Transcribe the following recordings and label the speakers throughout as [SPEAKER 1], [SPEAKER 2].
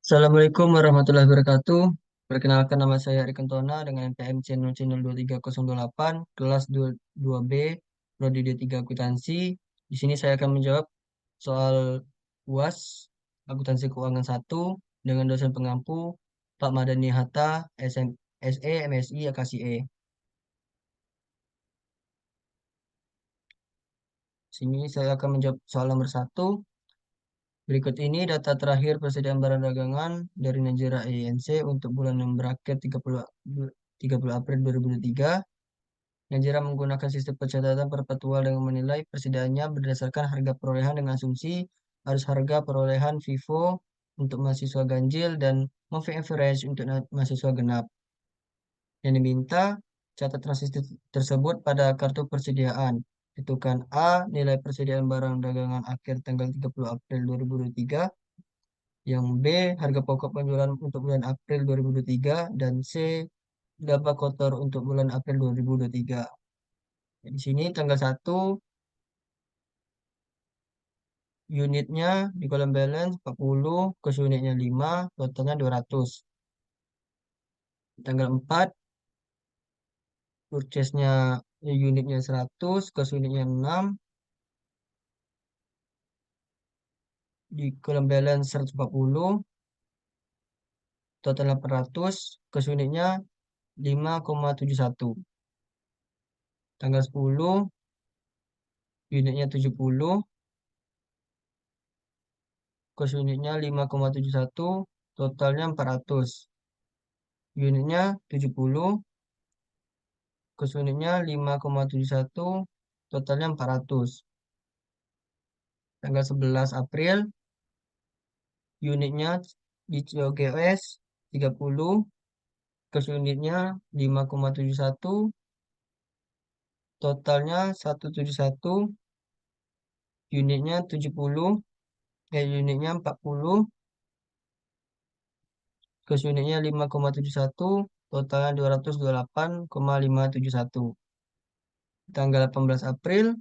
[SPEAKER 1] Assalamualaikum warahmatullahi wabarakatuh. Perkenalkan nama saya Ari Kentona dengan NPM C0C02308, kelas 22B, Prodi D3 Akuntansi. Di sini saya akan menjawab soal UAS, Akuntansi Keuangan 1, dengan dosen pengampu Pak Madani Hatta, SE, MSI, AKSIE. Sini saya akan menjawab soal nomor 1. Berikut ini data terakhir persediaan barang dagangan dari Najera EINC untuk bulan yang berakhir 30 April 2023. Najera menggunakan sistem pencatatan perpetual dengan menilai persediaannya berdasarkan harga perolehan dengan asumsi arus harga perolehan FIFO untuk mahasiswa ganjil dan moving average untuk mahasiswa genap. Yang diminta catatan sistem tersebut pada kartu persediaan. Itu kan A, nilai persediaan barang dagangan akhir tanggal 30 April 2023. Yang B, harga pokok penjualan untuk bulan April 2023. Dan C, laba kotor untuk bulan April 2023. Di sini tanggal 1, unitnya di kolom balance 40, cost unitnya 5, totalnya 200. Tanggal 4, purchase-nya unitnya 100, cost unitnya 6, di kolom balance 140, total 800, cost unitnya 5,71. Tanggal 10, unitnya 70, cost unitnya 5,71, totalnya 400. Unitnya 70, cost unitnya 5,71, totalnya 400. Tanggal 11 April, unitnya di COGS 30, cost unitnya 5,71, totalnya 171, unitnya 70, unitnya 40, cost unitnya 5,71, totalnya 228,571. Tanggal 18 April,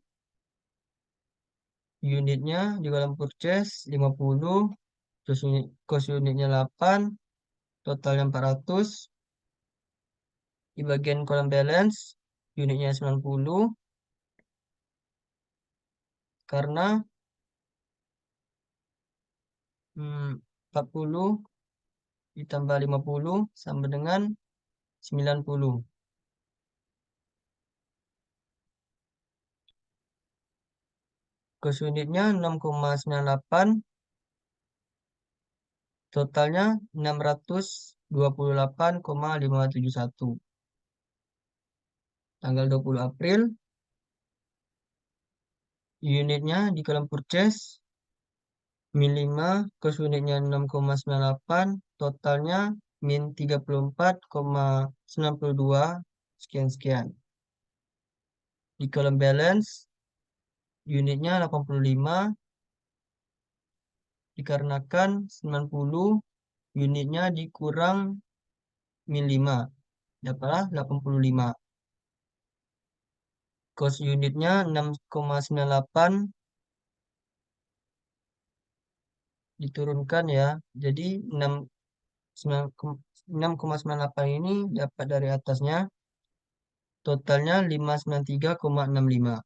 [SPEAKER 1] unitnya di dalam purchase 50, cost unitnya 8, totalnya 400. Di bagian kolom balance, unitnya 90, karena 40 ditambah 50 sama dengan 90. Cost unitnya 6,98, totalnya 628,571. Tanggal 20 April, unitnya di kolom purchase min 5, cost unitnya 6,98, totalnya min 34,92 sekian-sekian. Di kolom balance, unitnya 85, dikarenakan 90, unitnya dikurang min 5, dapatlah 85. Cost unitnya 6,98, diturunkan ya. Jadi 6,98 ini dapat dari atasnya, totalnya 593,65.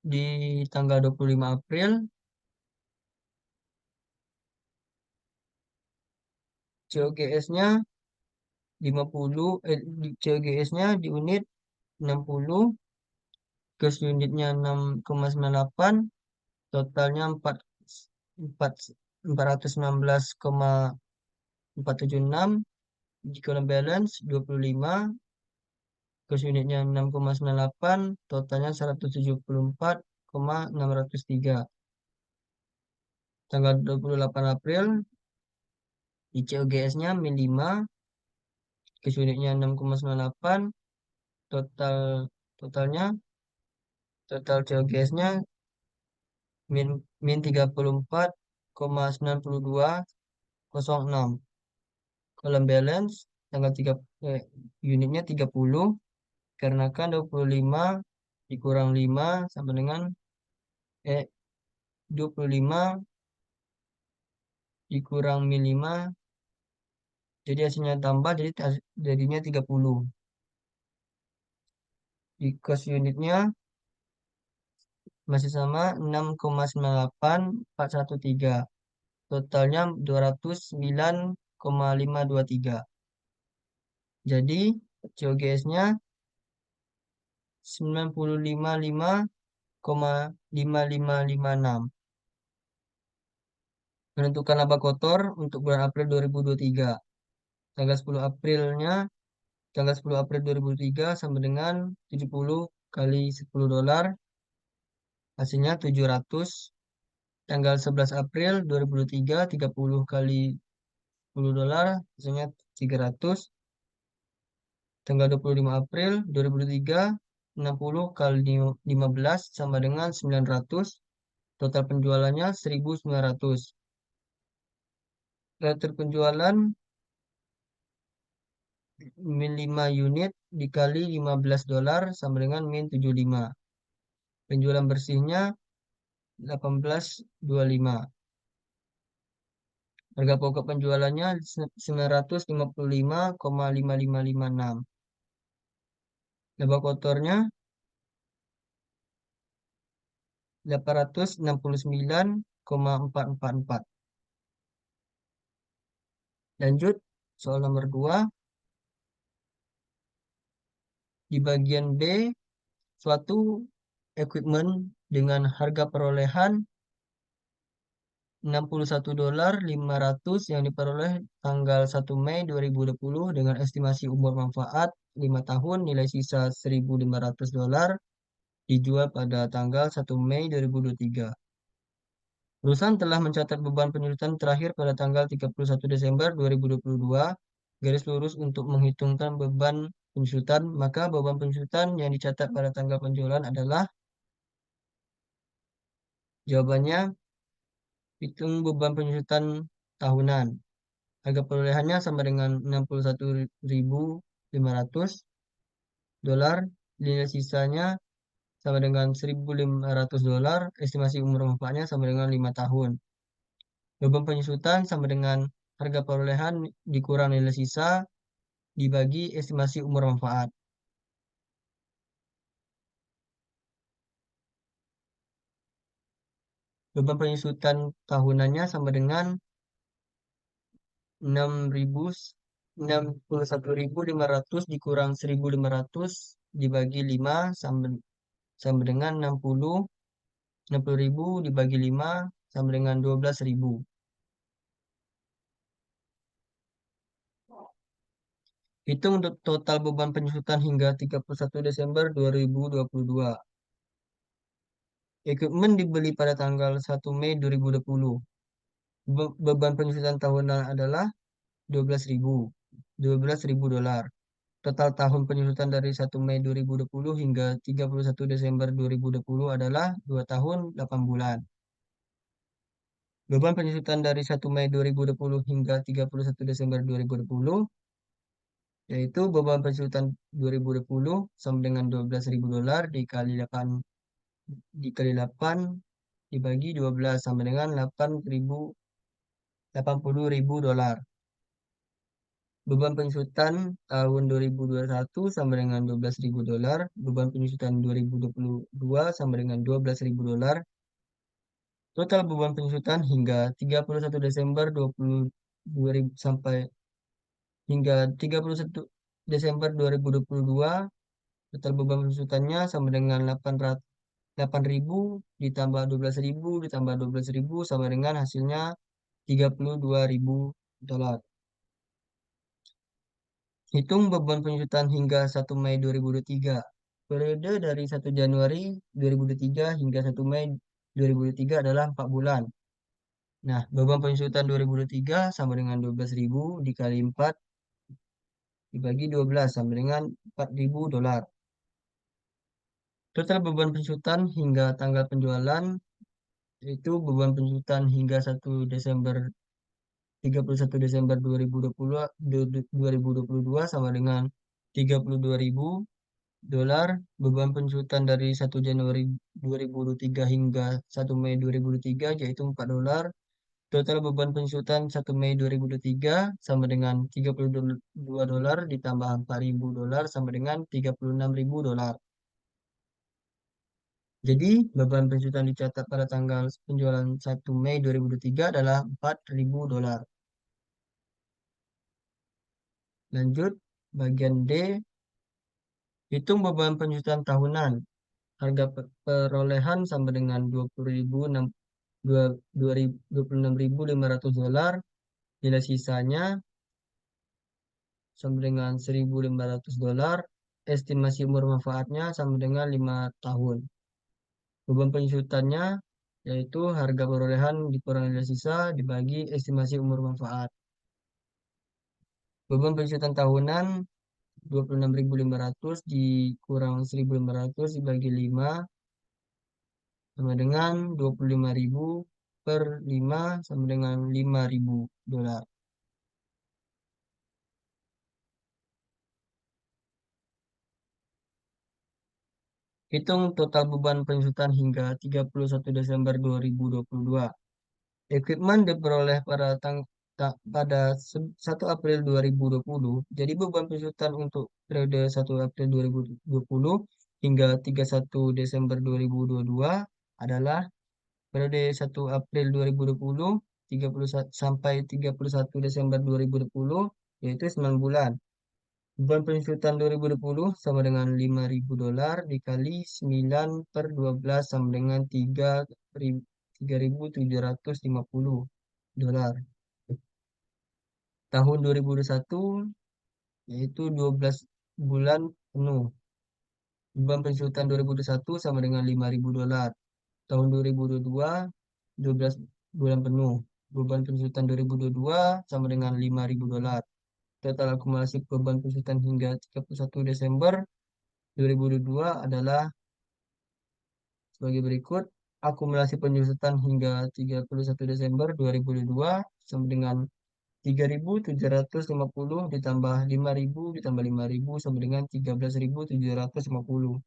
[SPEAKER 1] Di tanggal 25 April, COGS-nya 50, COGS-nya di unit 60, cost unitnya 6,98, totalnya 416,476. Di kolom balance 25, cost unitnya 6,98, totalnya 174,603. Tanggal 28 April, di COGS-nya min 5, cost unitnya 6,98, total totalnya total COGS-nya min 34,92206. Kolom balance tanggal 3 eh, unitnya 30, karena kan 25 dikurang 5 sama dengan eh 25 dikurang min 5, jadi hasilnya tambah, jadi jadinya 30. Di cost unitnya masih sama 6,98413. Totalnya 209,523. Jadi COGS-nya 955,5556. Menentukan laba kotor untuk bulan April 2023. Tanggal 10 Aprilnya, tanggal 10 April 2023 sama dengan 70 kali 10 dolar, hasilnya 700. Tanggal 11 April 2023, 30 kali 10 dolar, hasilnya 300. Tanggal 25 April 2023, 60 kali 15 sama dengan 900. Total penjualannya 1.900. Rater penjualan min 5 unit dikali 15 dolar sama dengan min 75. Penjualan bersihnya 1825. Harga pokok penjualannya 955,5556. Laba kotornya 869,444. Lanjut, soal nomor 2. Di bagian B, suatu equipment dengan harga perolehan 61 dolar 500 yang diperoleh tanggal 1 Mei 2020 dengan estimasi umur manfaat 5 tahun, nilai sisa 1.500 dolar, dijual pada tanggal 1 Mei 2023. Perusahaan telah mencatat beban penyulitan terakhir pada tanggal 31 Desember 2022, garis lurus untuk menghitungkan beban penyusutan, maka beban penyusutan yang dicatat pada tanggal penjualan adalah, jawabannya, hitung beban penyusutan tahunan. Harga perolehannya sama dengan 61.500 dolar, nilai sisanya sama dengan 1.500 dolar, estimasi umur manfaatnya sama dengan 5 tahun. Beban penyusutan sama dengan harga perolehan dikurang nilai sisa dibagi estimasi umur manfaat. Beban penyusutan tahunannya sama dengan 61.500 dikurang 1.500 dibagi 5 sama dengan 60.000 dibagi 5 sama dengan 12.000. Hitung untuk total beban penyusutan hingga 31 Desember 2022. Equipment dibeli pada tanggal 1 Mei 2020. Beban penyusutan tahunan adalah 12.000 dolar. Total tahun penyusutan dari 1 Mei 2020 hingga 31 Desember 2020 adalah 2 tahun 8 bulan. Beban penyusutan dari 1 Mei 2020 hingga 31 Desember 2020 yaitu beban penyusutan 2020 sama dengan 12.000 dolar dikali 8 dibagi 12 sama dengan 80.000 dolar. Beban penyusutan tahun 2021 sama dengan 12.000 dolar. Beban penyusutan 2022 sama dengan 12.000 dolar. Total beban penyusutan hingga 31 Desember 2020 sampai hingga 31 Desember 2022, total beban penyusutannya sama dengan 8.000 ditambah 12.000 ditambah 12.000 sama dengan hasilnya 32.000 dolar. Hitung beban penyusutan hingga 1 Mei 2023. Periode dari 1 Januari 2023 hingga 1 Mei 2023 adalah 4 bulan. Nah, beban penyusutan 2023 sama dengan 12.000 dikali 4 dibagi 12 sama dengan 4.000 dolar. Total beban penyusutan hingga tanggal penjualan yaitu beban penyusutan hingga 1 Desember 31 Desember 2022 sama dengan 32.000 dolar. Beban penjutaan dari 1 Januari 2023 hingga 1 Mei 2023 yaitu 4 dolar. Total beban penjutaan 1 Mei 2023 sama dengan 32 dolar ditambah 4.000 dolar sama dengan 36.000 dolar. Jadi, beban penjutaan dicatat pada tanggal penjualan 1 Mei 2023 adalah 4.000 dolar. Lanjut, bagian D, hitung beban penjutaan tahunan. Harga perolehan sama dengan 26.500 dolar. Nilai sisanya sama dengan 1.500 dolar. Estimasi umur manfaatnya sama dengan 5 tahun. Beban penjutannya yaitu harga perolehan dikurangi nilai sisa dibagi estimasi umur manfaat. Beban penjutaan tahunan 26.500 dikurang 1.500 dibagi 5 sama dengan 25.000 per 5 sama dengan 5.000 dolar. Hitung total beban penjutaan hingga 31 Desember 2022. Equipment diperoleh pada 1 April 2020. Jadi beban penjutaan untuk periode 1 April 2020 hingga 31 Desember 2022 adalah periode 1 April 2020 sampai 31 Desember 2020 yaitu 9 bulan. Beban penjutaan 2020 sama dengan 5.000 dolar dikali 9 per 12 sama dengan 3.750 dolar. Tahun 2021 yaitu 12 bulan penuh. Beban penjutaan 2021 sama dengan 5.000 dolar. Tahun 2022 12 bulan penuh. Beban penjutaan 2022 sama dengan 5.000 dolar. Total akumulasi beban penjutaan hingga 31 Desember 2022 adalah sebagai berikut. Akumulasi penjutaan hingga 31 Desember 2022 sama dengan 3.750 ditambah 5.000 ditambah 5.000 sama dengan 13.750.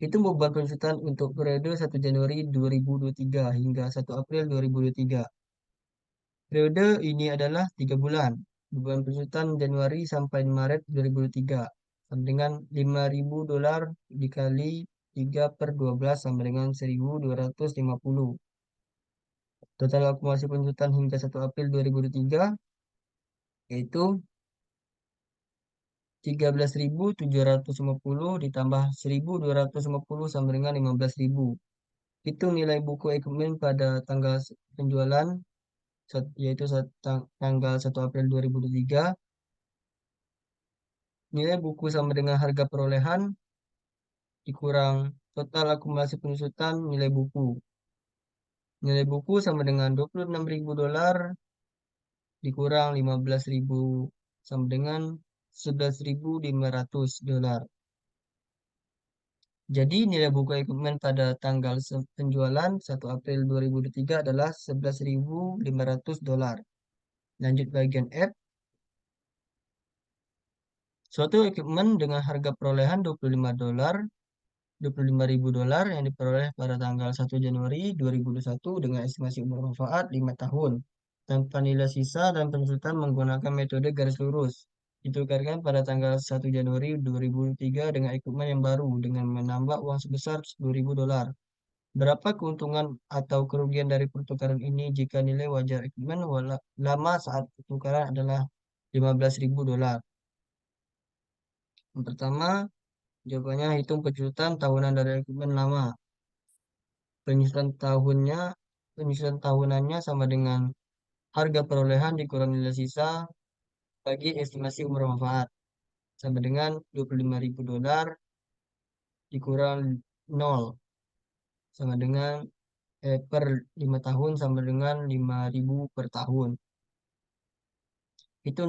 [SPEAKER 1] Itu beban penjutaan untuk periode 1 Januari 2023 hingga 1 April 2023. Periode ini adalah 3 bulan. Beban penjutaan Januari sampai Maret 2023 sama dengan 5.000 dolar dikali 3 per 12 sama dengan 1.250. Total akumulasi penjutaan hingga 1 April 2023 yaitu 13.750 ditambah 1.250 sama dengan 15.000. Itu nilai buku equipment pada tanggal penjualan yaitu tanggal 1 April 2023. Nilai buku sama dengan harga perolehan dikurang total akumulasi penjutaan nilai buku. Nilai buku sama dengan 26.000 dolar dikurang 15.000 sama dengan 11.500 dolar. Jadi nilai buku equipment pada tanggal penjualan 1 April 2023 adalah 11.500 dolar. Lanjut bagian F. Suatu equipment dengan harga perolehan 25.000 dolar yang diperoleh pada tanggal 1 Januari 2021 dengan estimasi umur manfaat 5 tahun. Tanpa nilai sisa dan penjutaan menggunakan metode garis lurus. Ditukarkan pada tanggal 1 Januari 2003 dengan equipment yang baru dengan menambah uang sebesar 10.000 dolar. Berapa keuntungan atau kerugian dari pertukaran ini jika nilai wajar equipment lama saat pertukaran adalah 15.000 dolar? Yang pertama, jawabannya hitung penjutaan tahunan dari equipment lama. Penyusutan tahunannya sama dengan harga perolehan dikurangi nilai sisa bagi estimasi umur manfaat sama dengan 25.000 dolar dikurang 0 sama dengan per 5 tahun sama dengan 5.000 per tahun. Itu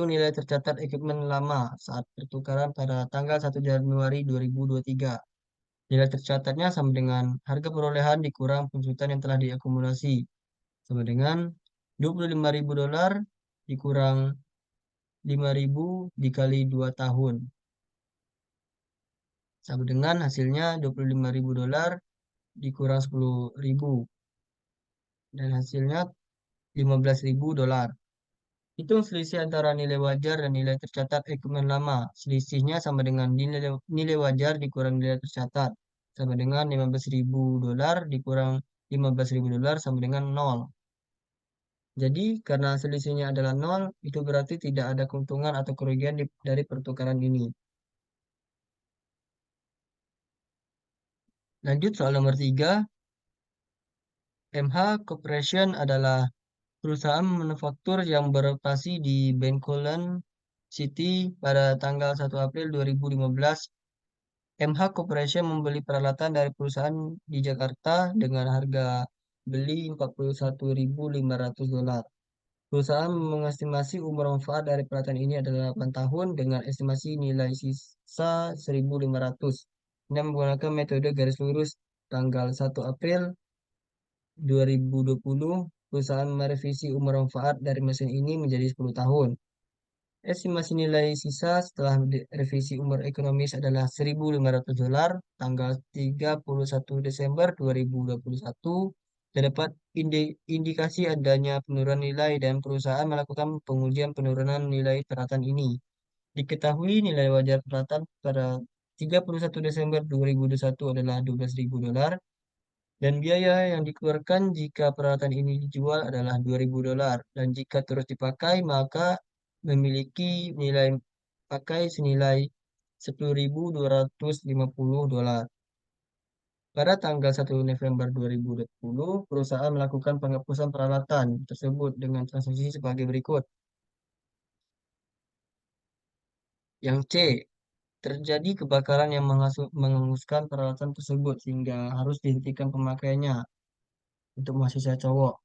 [SPEAKER 1] nilai tercatat equipment lama saat pertukaran pada tanggal 1 Januari 2023. Nilai tercatatnya sama dengan harga perolehan dikurang penjutaan yang telah diakumulasi. Sama dengan $25.000 dikurang 5.000 dikali 2 tahun. Sama dengan hasilnya $25.000 dikurang 10.000. Dan hasilnya $15.000. Hitung selisih antara nilai wajar dan nilai tercatat ekumen lama. Selisihnya sama dengan nilai wajar dikurang nilai tercatat. Sama dengan $15.000 dikurang $15.000 sama dengan 0. Jadi, karena selisihnya adalah 0, itu berarti tidak ada keuntungan atau kerugian dari pertukaran ini. Lanjut soal nomor 3. MH Corporation adalah perusahaan manufaktur yang beroperasi di Bencoolen City pada tanggal 1 April 2015. MH Corporation membeli peralatan dari perusahaan di Jakarta dengan harga beli $41.500. Perusahaan mengestimasi umur manfaat dari peralatan ini adalah 8 tahun dengan estimasi nilai sisa 1.500. Dengan menggunakan metode garis lurus tanggal 1 April 2020, perusahaan merevisi umur manfaat dari mesin ini menjadi 10 tahun. Estimasi nilai sisa setelah revisi umur ekonomis adalah $1.500 tanggal 31 Desember 2021. Terdapat indikasi adanya penurunan nilai dan perusahaan melakukan pengujian penurunan nilai peralatan ini. Diketahui nilai wajar peralatan pada 31 Desember 2021 adalah $12.000 dan biaya yang dikeluarkan jika peralatan ini dijual adalah $2.000 dan jika terus dipakai maka memiliki nilai pakai senilai $10.250. Pada tanggal 1 November 2020, perusahaan melakukan penghapusan peralatan tersebut dengan transaksi sebagai berikut. Yang C, terjadi kebakaran yang menghanguskan peralatan tersebut sehingga harus dihentikan pemakaiannya untuk mahasiswa cowok.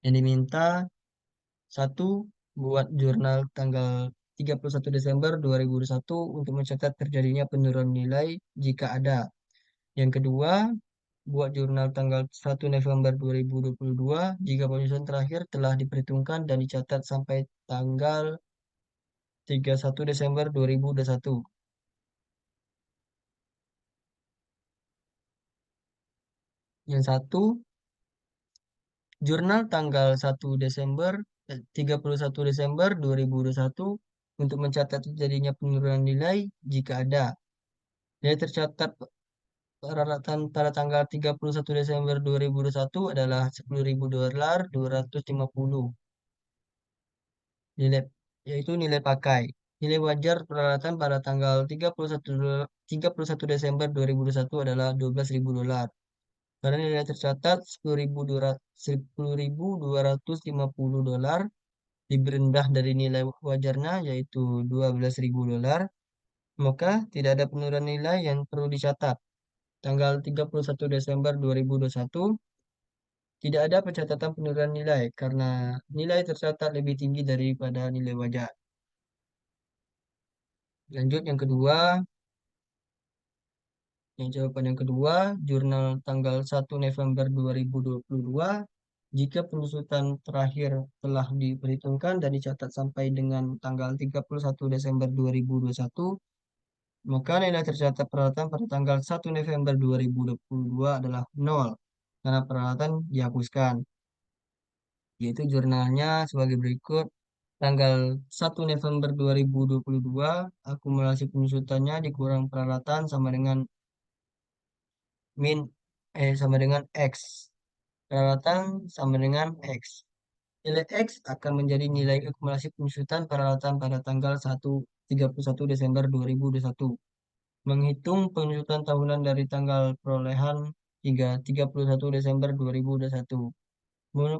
[SPEAKER 1] Yang diminta satu, buat jurnal tanggal 31 Desember 2021 untuk mencatat terjadinya penurunan nilai jika ada. Yang kedua, buat jurnal tanggal 1 November 2022 jika penyusunan terakhir telah diperhitungkan dan dicatat sampai tanggal 31 Desember 2021. Yang satu, jurnal tanggal 31 Desember 2021 untuk mencatat terjadinya penurunan nilai jika ada. Nilai tercatat peralatan pada tanggal 31 Desember 2021 adalah $10.250. Nilai yaitu nilai pakai. Nilai wajar peralatan pada tanggal 31 Desember 2021 adalah $12.000. Karena nilai tercatat $10.250 lebih rendah dari nilai wajarnya yaitu $12.000, maka tidak ada penurunan nilai yang perlu dicatat. Tanggal 31 Desember 2021 tidak ada pencatatan penurunan nilai karena nilai tercatat lebih tinggi daripada nilai wajar. Lanjut yang kedua, jawaban yang kedua, jurnal tanggal 1 November 2022, jika penyusutan terakhir telah diperhitungkan dan dicatat sampai dengan tanggal 31 Desember 2021, maka nilai tercatat peralatan pada tanggal 1 November 2022 adalah 0, karena peralatan dihapuskan. Yaitu jurnalnya sebagai berikut. Tanggal 1 November 2022, akumulasi penyusutannya dikurang peralatan min sama dengan X. Peralatan sama dengan X. Nilai X akan menjadi nilai akumulasi penyusutan peralatan pada tanggal 31 Desember 2021. Menghitung penyusutan tahunan dari tanggal perolehan hingga 31 Desember 2021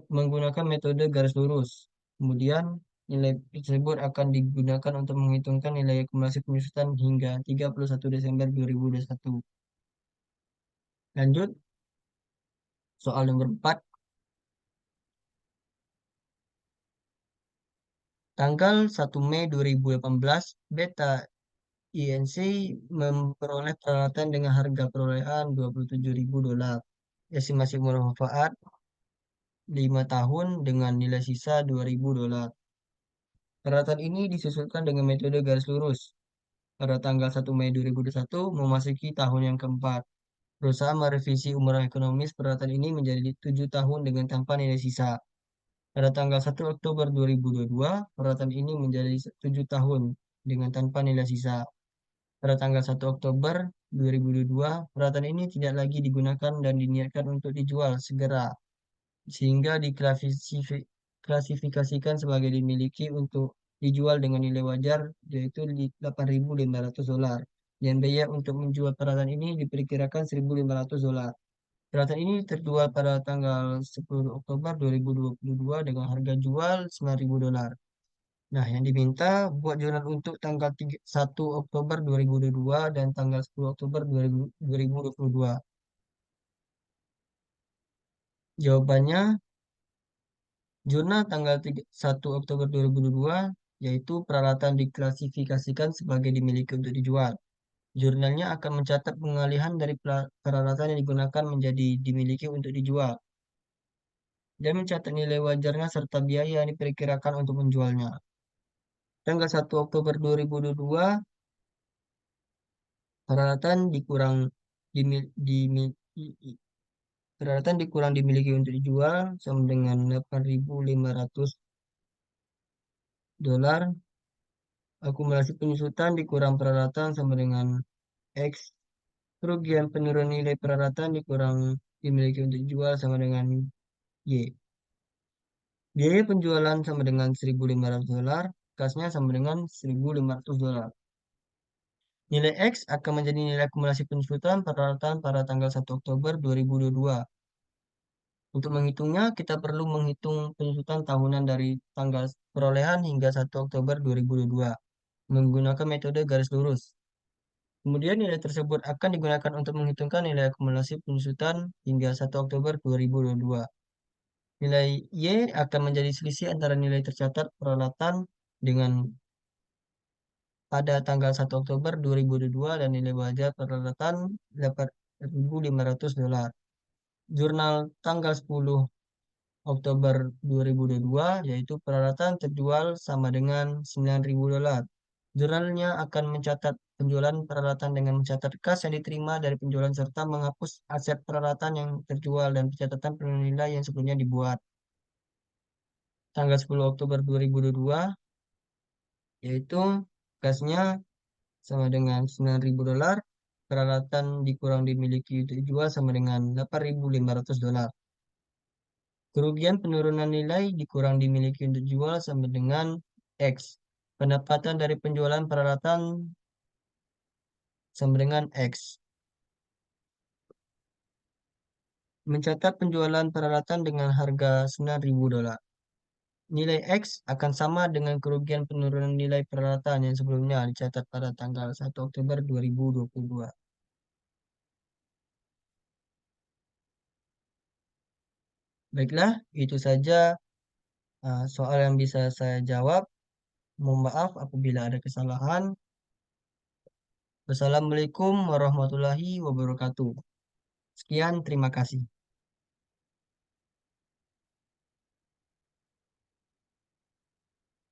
[SPEAKER 1] menggunakan metode garis lurus. Kemudian nilai tersebut akan digunakan untuk menghitungkan nilai akumulasi penyusutan hingga 31 Desember 2021. Lanjut, soal nomor 4. Tanggal 1 Mei 2018, Beta INC memperoleh peralatan dengan harga perolehan $27.000. Estimasi umur manfaat 5 tahun dengan nilai sisa $2.000. Peralatan ini disusulkan dengan metode garis lurus. Pada tanggal 1 Mei 2021 memasuki tahun yang keempat. Perusahaan merevisi umur ekonomis peralatan ini menjadi 7 tahun dengan tanpa nilai sisa. Pada tanggal 1 Oktober 2022, peralatan ini menjadi 7 tahun dengan tanpa nilai sisa. Pada tanggal 1 Oktober 2022, peralatan ini tidak lagi digunakan dan diniatkan untuk dijual segera, sehingga diklasifikasikan sebagai dimiliki untuk dijual dengan nilai wajar, yaitu $8.500. Dan biaya untuk menjual peralatan ini diperkirakan $1.500. Peralatan ini terjual pada tanggal 10 Oktober 2022 dengan harga jual $9.000. Nah, yang diminta buat jurnal untuk tanggal 1 Oktober 2022 dan tanggal 10 Oktober 2022. Jawabannya, jurnal tanggal 1 Oktober 2022, yaitu peralatan diklasifikasikan sebagai dimiliki untuk dijual. Jurnalnya akan mencatat pengalihan dari peralatan yang digunakan menjadi dimiliki untuk dijual, dan mencatat nilai wajarnya serta biaya yang diperkirakan untuk menjualnya. Tanggal 1 Oktober 2022, peralatan dikurang dimi- dimi- peralatan dikurang dimiliki untuk dijual sama dengan $8.500. Akumulasi penyusutan dikurang peralatan sama dengan X. Kerugian penurunan nilai peralatan dikurang dimiliki untuk dijual sama dengan Y. Biaya penjualan sama dengan $1.500, kasnya sama dengan $1.500. Nilai X akan menjadi nilai akumulasi penyusutan peralatan pada tanggal 1 Oktober 2022. Untuk menghitungnya, kita perlu menghitung penyusutan tahunan dari tanggal perolehan hingga 1 Oktober 2022 menggunakan metode garis lurus. Kemudian nilai tersebut akan digunakan untuk menghitungkan nilai akumulasi penyusutan hingga 1 Oktober 2022. Nilai Y akan menjadi selisih antara nilai tercatat peralatan dengan pada tanggal 1 Oktober 2022 dan nilai wajar peralatan $8.500. Jurnal tanggal 10 Oktober 2022, yaitu peralatan terjual sama dengan $9.000. Jurnalnya akan mencatat penjualan peralatan dengan mencatat kas yang diterima dari penjualan serta menghapus aset peralatan yang terjual dan pencatatan penilai yang sebelumnya dibuat. Tanggal 10 Oktober 2022, yaitu kasnya sama dengan $9.000, peralatan dikurang dimiliki untuk dijual sama dengan $8.500. Kerugian penurunan nilai dikurang dimiliki untuk jual sama dengan X. Pendapatan dari penjualan peralatan sama dengan X. Mencatat penjualan peralatan dengan harga $9.000. Nilai X akan sama dengan kerugian penurunan nilai peralatan yang sebelumnya dicatat pada tanggal 1 Oktober 2022. Baiklah, itu saja soal yang bisa saya jawab. Mohon maaf apabila ada kesalahan. Wassalamualaikum warahmatullahi wabarakatuh. Sekian, terima kasih.